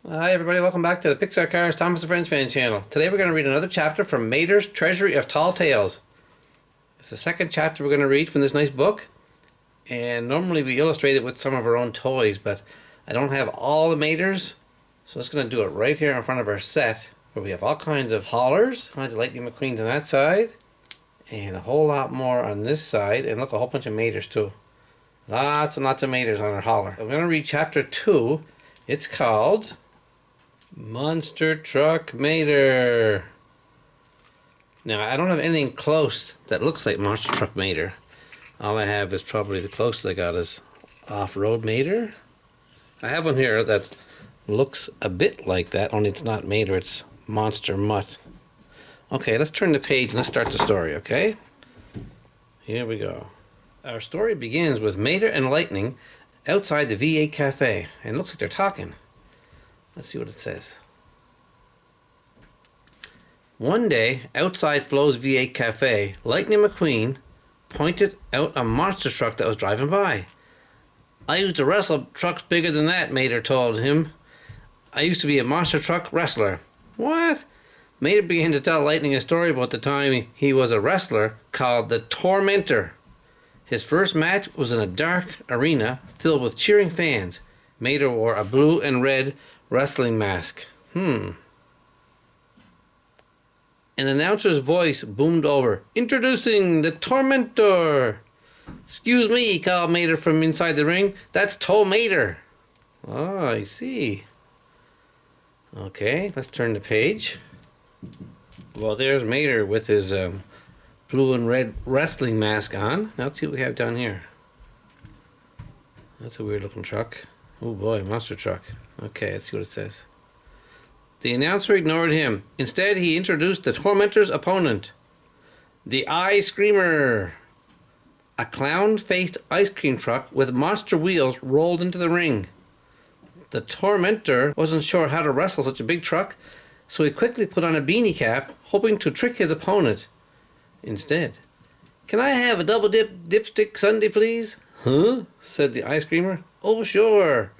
Hi everybody, welcome back to the Pixar Cars Thomas and Friends fan channel. Today we're going to read another chapter from Mater's Treasury of Tall Tales. It's the second chapter we're going to read from this nice book. And normally we illustrate it with some of our own toys, but I don't have all the Maters. So I'm just going to do it right here in front of our set, where we have all kinds of haulers, kinds of Lightning McQueens on that side, and a whole lot more on this side, and look, a whole bunch of Maters too. Lots and lots of Maters on our hauler. I'm going to read chapter 2. It's called Monster Truck Mater. Now, I don't have anything close that looks like Monster Truck Mater. All I have is probably the closest I got is Off-Road Mater. I have one here that looks a bit like that, only it's not Mater, it's Monster Mutt. Okay, let's turn the page and let's start the story, okay? Here we go. Our story begins with Mater and Lightning outside the V8 Cafe, and it looks like they're talking. Let's see what it says. One day, outside Flo's V8 Cafe, Lightning McQueen pointed out a monster truck that was driving by. "I used to wrestle trucks bigger than that," Mater told him. "I used to be a monster truck wrestler." "What?" Mater began to tell Lightning a story about the time he was a wrestler called the Tormentor. His first match was in a dark arena filled with cheering fans. Mater wore a blue and red wrestling mask. An announcer's voice boomed over. "Introducing the Tormentor." "Excuse me," called Mater from inside the ring. "That's Tormentor." Oh, I see. Okay, let's turn the page. Well, there's Mater with his blue and red wrestling mask on. Now let's see what we have down here. That's a weird looking truck. Oh boy, monster truck. Okay, let's see what it says. The announcer ignored him. Instead, he introduced the Tormentor's opponent, the Ice Screamer. A clown-faced ice cream truck with monster wheels rolled into the ring. The Tormentor wasn't sure how to wrestle such a big truck, so he quickly put on a beanie cap, hoping to trick his opponent. Instead, "Can I have a double dipstick sundae, please?" "Huh?" said the ice creamer. "Oh, sure."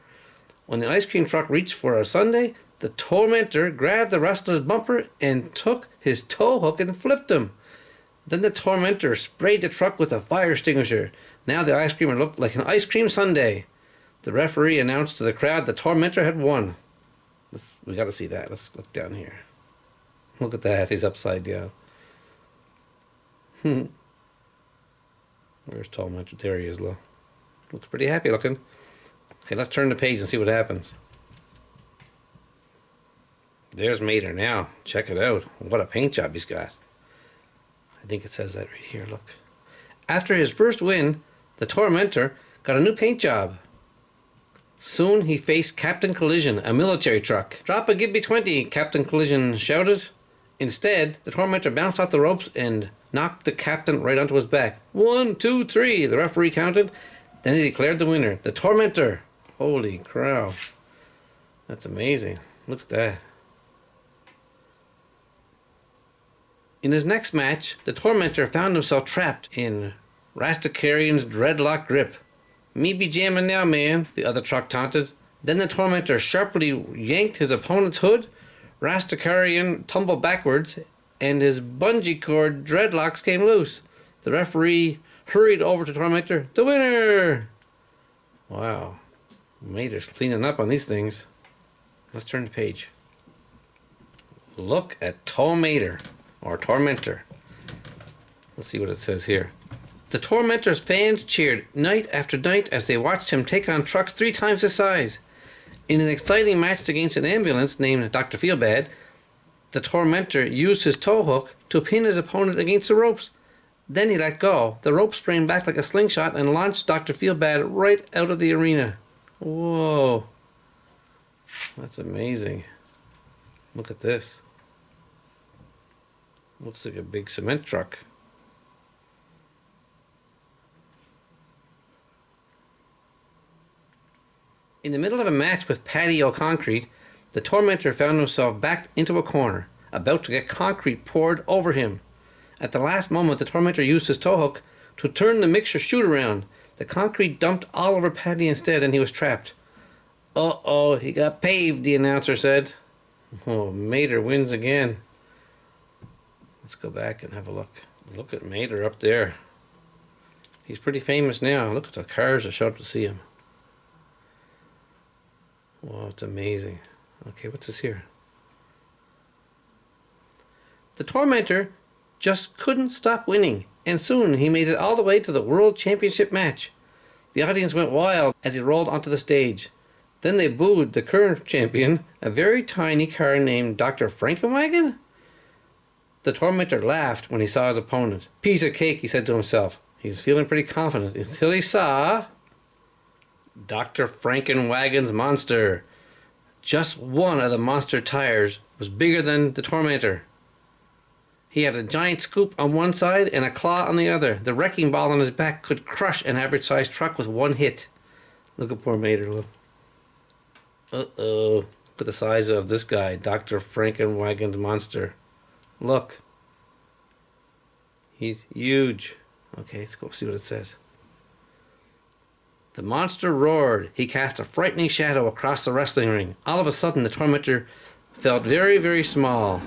When the ice cream truck reached for a sundae, the Tormentor grabbed the wrestler's bumper and took his tow hook and flipped him. Then the Tormentor sprayed the truck with a fire extinguisher. Now the ice creamer looked like an ice cream sundae. The referee announced to the crowd the Tormentor had won. We got to see that. Let's look down here. Look at that. He's upside down. Where's Tormentor? There he is, look. Looks pretty happy looking. Okay, let's turn the page and see what happens. There's Mater now. Check it out. What a paint job he's got. I think it says that right here, look. After his first win, the Tormentor got a new paint job. Soon he faced Captain Collision, a military truck. "Drop a Gibby 20, Captain Collision shouted. Instead, the Tormentor bounced off the ropes and knocked the captain right onto his back. 1, 2, 3, the referee counted. Then he declared the winner, the Tormentor. Holy crow. That's amazing. Look at that. In his next match, the Tormentor found himself trapped in Rastakarian's dreadlock grip. "Me be jamming now, man," the other truck taunted. Then the Tormentor sharply yanked his opponent's hood. Rastakarian tumbled backwards, and his bungee cord dreadlocks came loose. The referee hurried over to Tormentor. "The winner!" Wow. Mater's cleaning up on these things. Let's turn the page. Look at Tormentor, or Tormentor. Let's see what it says here. The Tormentor's fans cheered night after night as they watched him take on trucks 3 times his size. In an exciting match against an ambulance named Dr. Feelbad, the Tormentor used his tow hook to pin his opponent against the ropes. Then he let go. The rope sprang back like a slingshot and launched Dr. Feelbad right out of the arena. Whoa. That's amazing. Look at this. Looks like a big cement truck. In the middle of a match with patio concrete, the Tormentor found himself backed into a corner, about to get concrete poured over him. At the last moment, the Tormentor used his tow hook to turn the mixture chute around. The concrete dumped all over Patty instead, and he was trapped. Uh-oh, he got paved, the announcer said. Oh, Mater wins again. Let's go back and have a look. Look at Mater up there. He's pretty famous now. Look at the cars that show up to see him. Wow, it's amazing. Okay, what's this here? The Tormentor just couldn't stop winning, and soon he made it all the way to the World Championship match. The audience went wild as he rolled onto the stage. Then they booed the current champion, a very tiny car named Dr. Frankenwagon. The Tormentor laughed when he saw his opponent. Piece of cake, he said to himself. He was feeling pretty confident until he saw Dr. Frankenwagon's monster. Just one of the monster tires was bigger than the Tormentor. He had a giant scoop on one side and a claw on the other. The wrecking ball on his back could crush an average-sized truck with one hit. Look at poor Mater. Look. Uh-oh. Look at the size of this guy, Dr. Frankenwagon's monster. Look. He's huge. Okay, let's go see what it says. The monster roared. He cast a frightening shadow across the wrestling ring. All of a sudden, the Tormentor felt very, very small.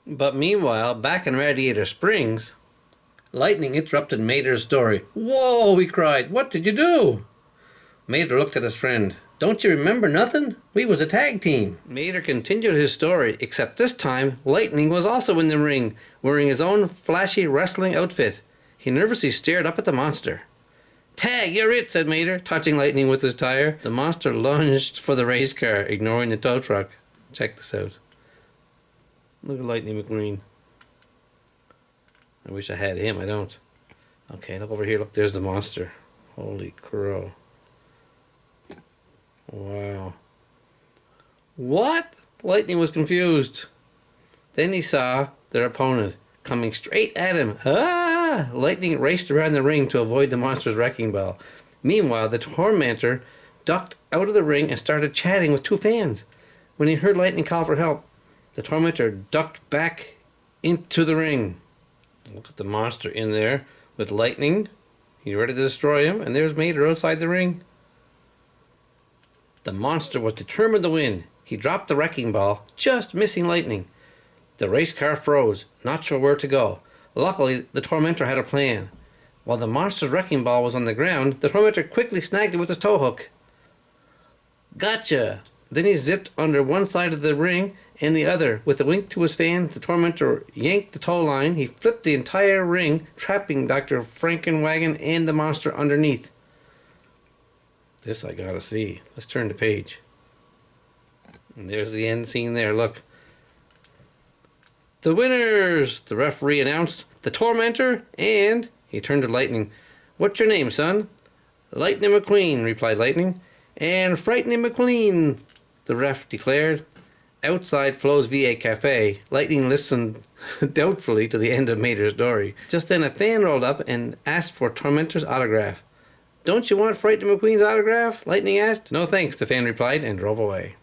But meanwhile, back in Radiator Springs, lightning interrupted Mater's story. Whoa, he cried. What did you do? Mater looked at his friend. Don't you remember nothing? We was a tag team. Mater continued his story, except this time, Lightning was also in the ring, wearing his own flashy wrestling outfit. He nervously stared up at the monster. Tag, you're it, said Mater, touching Lightning with his tire. The monster lunged for the race car, ignoring the tow truck. Check this out. Look at Lightning McQueen. I wish I had him, I don't. Okay, look over here, look, there's the monster. Holy crow. Wow. What? Lightning was confused. Then he saw their opponent coming straight at him. Ah! Lightning raced around the ring to avoid the monster's wrecking ball. Meanwhile, the Tormentor ducked out of the ring and started chatting with two fans. When he heard Lightning call for help, the Tormentor ducked back into the ring. Look at the monster in there with Lightning. He's ready to destroy him, and there's Mater outside the ring. The monster was determined to win. He dropped the wrecking ball, just missing Lightning. The race car froze, not sure where to go. Luckily, the Tormentor had a plan. While the monster's wrecking ball was on the ground, the Tormentor quickly snagged it with his tow hook. Gotcha! Then he zipped under one side of the ring and the other. With a wink to his fans, the Tormentor yanked the tow line. He flipped the entire ring, trapping Dr. Frankenwagon and the monster underneath. This I gotta see. Let's turn the page. And there's the end scene there, look. The winners, the referee announced, the Tormentor, and he turned to Lightning. What's your name, son? Lightning McQueen, replied Lightning. And Frightening McQueen, the ref declared. Outside Flo's VA Cafe, Lightning listened doubtfully to the end of Mater's story. Just then a fan rolled up and asked for Tormentor's autograph. Don't you want Frightening McQueen's autograph? Lightning asked. No thanks, the fan replied and drove away.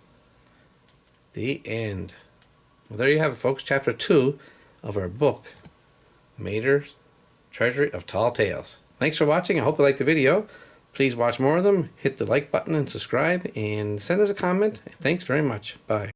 The end. Well, there you have it, folks. Chapter 2 of our book, Mater's Treasury of Tall Tales. Thanks for watching. I hope you liked the video. Please watch more of them. Hit the like button and subscribe and send us a comment. Thanks very much. Bye.